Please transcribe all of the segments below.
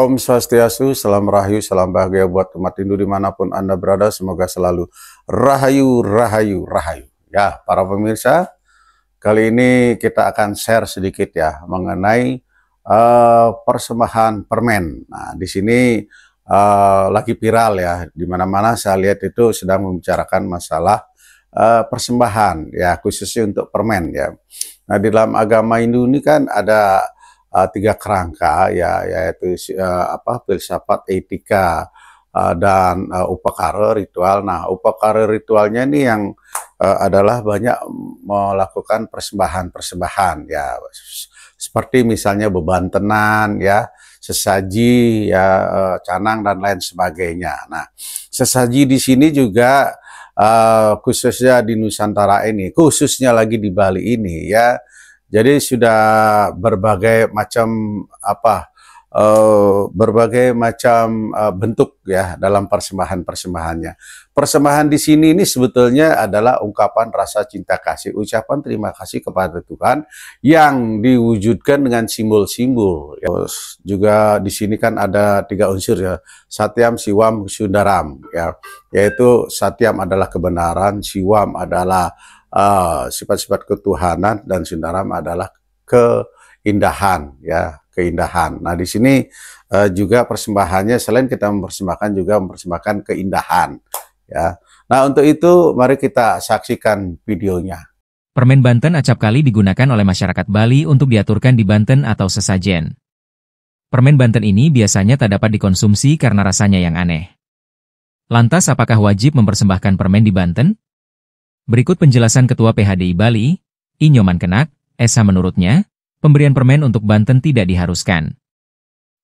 Om Swastiastu, salam rahayu, salam bahagia buat umat Hindu dimanapun Anda berada. Semoga selalu rahayu, rahayu, rahayu. Ya, para pemirsa, kali ini kita akan share sedikit ya mengenai persembahan permen. Nah, di sini lagi viral ya, di mana-mana saya lihat itu sedang membicarakan masalah persembahan ya, khususnya untuk permen ya. Nah, di dalam agama Hindu ini kan ada tiga kerangka ya, yaitu filsafat, etika, dan upakara ritual. Nah, upakara ritualnya ini yang adalah banyak melakukan persembahan ya, seperti misalnya bebantenan ya, sesaji ya, canang dan lain sebagainya. Nah, sesaji di sini juga khususnya di Nusantara ini, khususnya lagi di Bali ini ya. Jadi sudah berbagai macam bentuk ya dalam persembahannya. Persembahan di sini ini sebetulnya adalah ungkapan rasa cinta kasih, ucapan terima kasih kepada Tuhan yang diwujudkan dengan simbol-simbol. Ya. Juga di sini kan ada tiga unsur ya, Satyam, Siwam, Sundaram ya. Yaitu Satyam adalah kebenaran, Siwam adalah sifat-sifat ketuhanan, dan Sundaram adalah keindahan ya, keindahan. Nah, di sini juga persembahannya selain kita mempersembahkan juga mempersembahkan keindahan ya. Nah, untuk itu mari kita saksikan videonya. Permen Banten acap kali digunakan oleh masyarakat Bali untuk diaturkan di Banten atau sesajen. Permen Banten ini biasanya tak dapat dikonsumsi karena rasanya yang aneh. Lantas apakah wajib mempersembahkan permen di Banten? Berikut penjelasan Ketua PHDI Bali, I Nyoman Kenak, SH. Menurutnya, pemberian permen untuk Banten tidak diharuskan.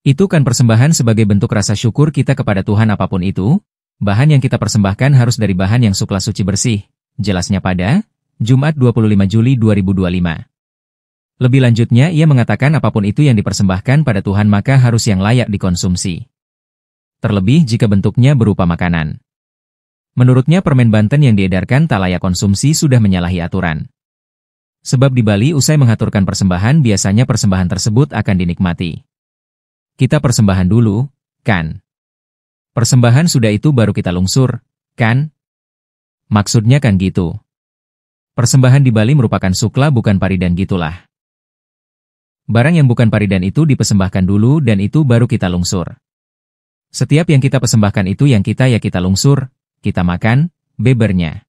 Itu kan persembahan sebagai bentuk rasa syukur kita kepada Tuhan apapun itu, bahan yang kita persembahkan harus dari bahan yang supla suci bersih, jelasnya pada Jumat 25 Juli 2025. Lebih lanjutnya ia mengatakan apapun itu yang dipersembahkan pada Tuhan maka harus yang layak dikonsumsi. Terlebih jika bentuknya berupa makanan. Menurutnya permen Banten yang diedarkan tak layak konsumsi sudah menyalahi aturan. Sebab di Bali usai mengaturkan persembahan biasanya persembahan tersebut akan dinikmati. Kita persembahan dulu, kan? Persembahan sudah itu baru kita lungsur, kan? Maksudnya kan gitu. Persembahan di Bali merupakan sukla bukan paridan gitulah. Barang yang bukan paridan itu dipersembahkan dulu dan itu baru kita lungsur. Setiap yang kita persembahkan itu yang kita lungsur, kita makan, bebernya.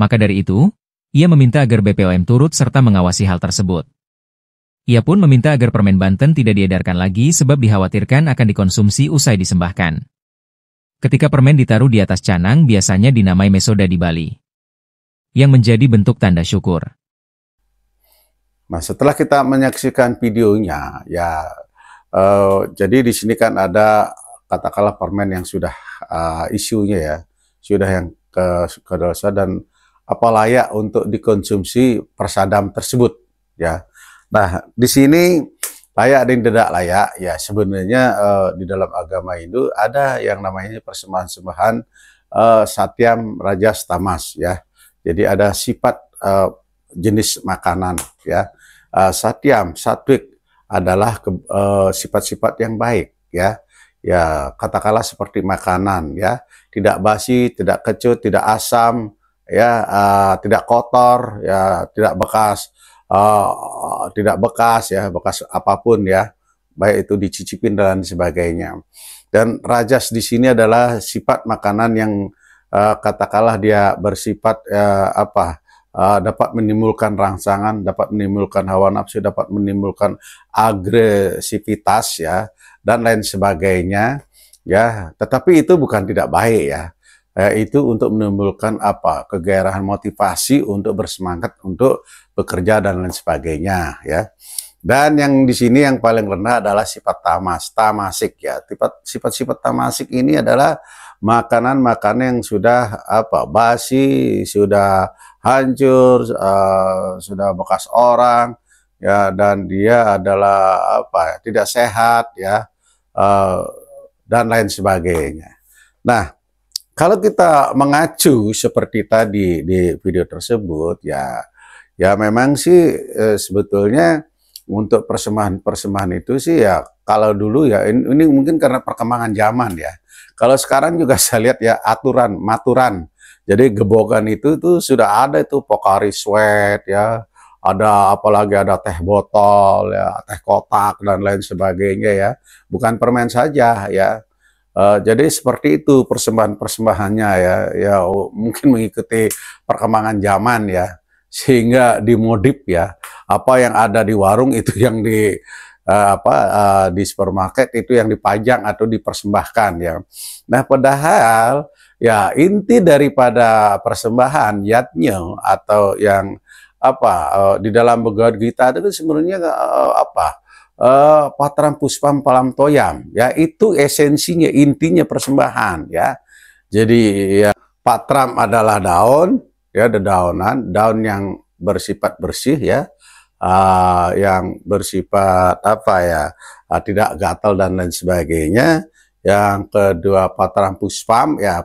Maka dari itu, ia meminta agar BPOM turut serta mengawasi hal tersebut. Ia pun meminta agar permen Banten tidak diedarkan lagi sebab dikhawatirkan akan dikonsumsi usai disembahkan. Ketika permen ditaruh di atas canang biasanya dinamai mesoda di Bali, yang menjadi bentuk tanda syukur. Nah, setelah kita menyaksikan videonya, ya, jadi di sini kan ada katakanlah permen yang sudah isunya ya, sudah yang kedosa dan apa layak untuk dikonsumsi persadam tersebut ya. Nah, di sini layak dan tidak layak ya, sebenarnya di dalam agama Hindu ada yang namanya persembahan-sembahan Satyam, Rajas, Tamas ya. Jadi ada sifat jenis makanan ya. Satyam, satwik adalah sifat-sifat yang baik ya. Ya, katakanlah seperti makanan ya, tidak basi, tidak kecut, tidak asam ya, tidak kotor ya, tidak bekas ya, bekas apapun ya, baik itu dicicipin dan sebagainya. Dan rajas di sini adalah sifat makanan yang katakanlah dia bersifat dapat menimbulkan rangsangan, dapat menimbulkan hawa nafsu, dapat menimbulkan agresivitas ya, dan lain sebagainya ya. Tetapi itu bukan tidak baik ya. Itu untuk menimbulkan kegairahan, motivasi untuk bersemangat untuk bekerja dan lain sebagainya ya. Dan yang di sini yang paling rendah adalah sifat tamasik ya. Sifat-sifat tamasik ini adalah makanan-makanan yang sudah basi, sudah hancur, sudah bekas orang ya, dan dia adalah tidak sehat ya, dan lain sebagainya. Nah, kalau kita mengacu seperti tadi di video tersebut ya, memang sih sebetulnya untuk persembahan itu sih ya kalau dulu ya ini mungkin karena perkembangan zaman ya. Kalau sekarang juga saya lihat ya aturan, maturan. Jadi gebogan itu tuh sudah ada itu Pocari Sweat ya, ada apalagi ada teh botol ya, teh kotak dan lain sebagainya ya. Bukan permen saja ya. Jadi seperti itu persembahan-persembahannya ya, ya mungkin mengikuti perkembangan zaman ya, sehingga dimodif ya, apa yang ada di warung itu yang di supermarket itu yang dipajang atau dipersembahkan ya. Nah padahal ya inti daripada persembahan yatnya atau yang di dalam Bhagavad Gita itu sebenarnya Patram Puspam Palam Toyam ya, itu esensinya, intinya persembahan ya. Jadi ya patram adalah daun ya, dedaunan, daun yang bersifat bersih ya, yang bersifat tidak gatal dan lain sebagainya. Yang kedua patram puspam ya,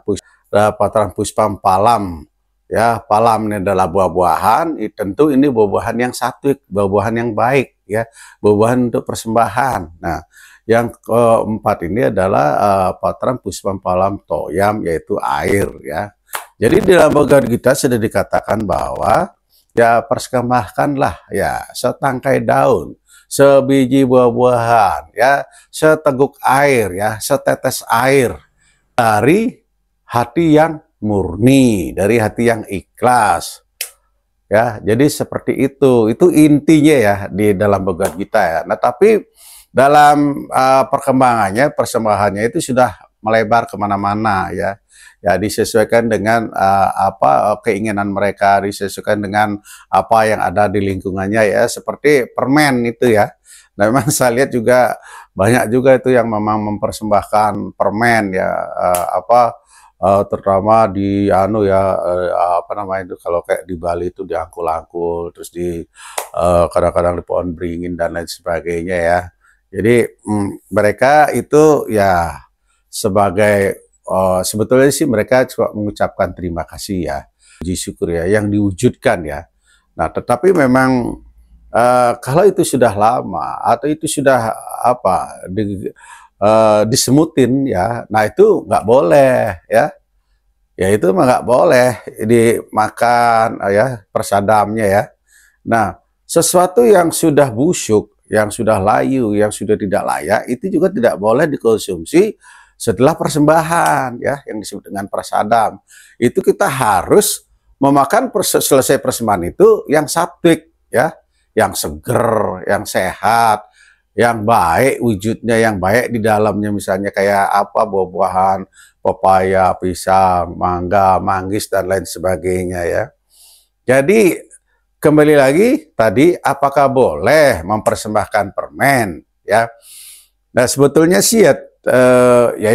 patram puspam palam ya, palam ini adalah buah-buahan. Tentu ini buah-buahan yang satvik, buah-buahan yang baik ya, buah-buahan untuk persembahan. Nah, yang keempat ini adalah patram puspam palam toyam, yaitu air ya. Jadi di dalam Bhagavad Gita sudah dikatakan bahwa ya persembahkanlah ya setangkai daun, sebiji buah-buahan ya, seteguk air ya, setetes air dari hati yang murni, dari hati yang ikhlas. Ya, jadi seperti itu intinya ya di dalam Bhagavad Gita ya. Nah, tapi dalam perkembangannya, persembahannya itu sudah melebar kemana-mana ya. Ya disesuaikan dengan keinginan mereka, disesuaikan dengan apa yang ada di lingkungannya ya. Seperti permen itu ya. Nah, memang saya lihat juga banyak juga itu yang memang mempersembahkan permen ya, terutama di itu kalau kayak di Bali itu diangkul-angkul, terus di kadang-kadang di pohon beringin dan lain sebagainya ya. Jadi mereka itu ya sebagai sebetulnya sih mereka cuma mengucapkan terima kasih ya, puji syukur ya yang diwujudkan ya. Nah tetapi memang kalau itu sudah lama atau itu sudah disemutin ya, nah itu nggak boleh ya. Ya itu mah nggak boleh dimakan ya, persadamnya ya. Nah, sesuatu yang sudah busuk, yang sudah layu, yang sudah tidak layak, itu juga tidak boleh dikonsumsi setelah persembahan ya, yang disebut dengan prasadam. Itu kita harus memakan selesai persembahan itu yang satvik ya, yang seger, yang sehat, yang baik wujudnya, yang baik di dalamnya, misalnya kayak buah-buahan, pepaya, pisang, mangga, manggis dan lain sebagainya ya. Jadi kembali lagi tadi, apakah boleh mempersembahkan permen ya? Nah sebetulnya sih ya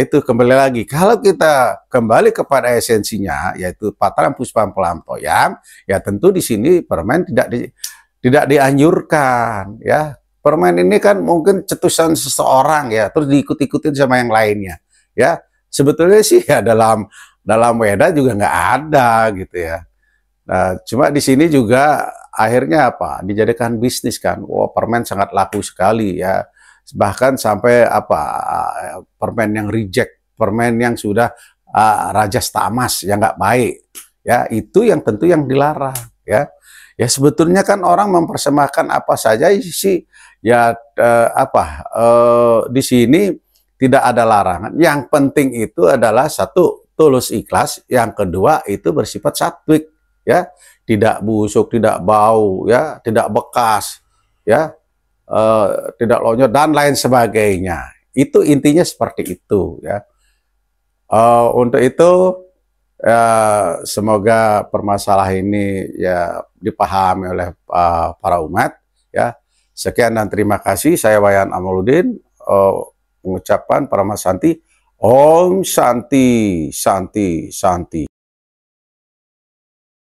itu kembali lagi, kalau kita kembali kepada esensinya yaitu patram puspam palam toyam, ya tentu di sini permen tidak dianjurkan ya. Permen ini kan mungkin cetusan seseorang ya, terus diikut-ikutin sama yang lainnya ya. Sebetulnya sih ya dalam Weda juga nggak ada gitu ya. Nah, cuma di sini juga akhirnya dijadikan bisnis kan. Wah, permen sangat laku sekali ya. Bahkan sampai permen yang reject, permen yang sudah rajas tamas yang nggak baik ya, itu yang tentu yang dilarang ya. Ya sebetulnya kan orang mempersembahkan apa saja sih ya, di sini tidak ada larangan. Yang penting itu adalah satu, tulus ikhlas, yang kedua itu bersifat satvik ya, tidak busuk, tidak bau ya, tidak bekas ya, tidak lonjor dan lain sebagainya. Itu intinya seperti itu ya. Untuk itu semoga permasalahan ini ya dipahami oleh para umat ya. Sekian dan terima kasih. Saya Wayan Amaluddin mengucapkan Paramasanti, Om Santi, Santi, Santi.